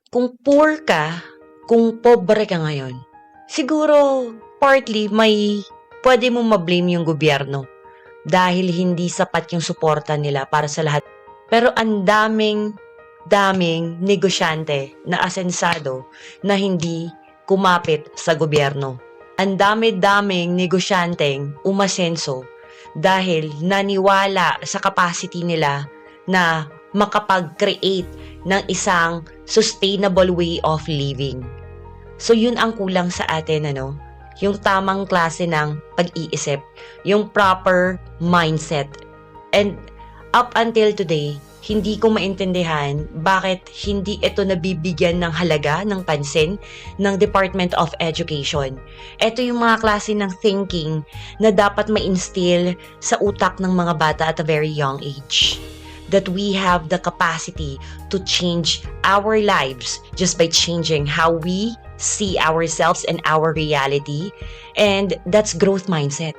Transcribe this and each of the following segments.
kung poor ka, kung pobre ka ngayon, siguro partly pwede mo ma-blame yung gobyerno dahil hindi sapat yung suporta nila para sa lahat. Pero ang daming negosyante na asensado na hindi kumapit sa gobyerno. Ang dami-daming negosyanteng umasenso dahil naniwala sa capacity nila na makapag-create ng isang sustainable way of living. So yun ang kulang sa atin, yung tamang klase ng pag-iisip, yung proper mindset. And up until today, hindi ko maintindihan bakit hindi ito nabibigyan ng halaga, ng pansin ng Department of Education. Ito yung mga klase ng thinking na dapat ma-instill sa utak ng mga bata at a very young age. That we have the capacity to change our lives just by changing how we see ourselves and our reality. And that's growth mindset.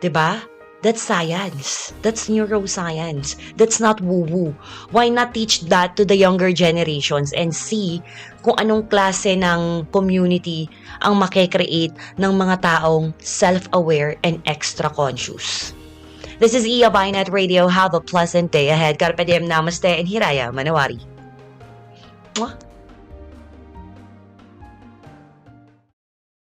'Di ba? That's science. That's neuroscience. That's not woo-woo. Why not teach that to the younger generations and see kung anong klase ng community ang makikreate ng mga taong self-aware and extra-conscious. This is Iya Bainet Radio. Have a pleasant day ahead. Carpe diem, namaste, and hiraya manawari. Mwah!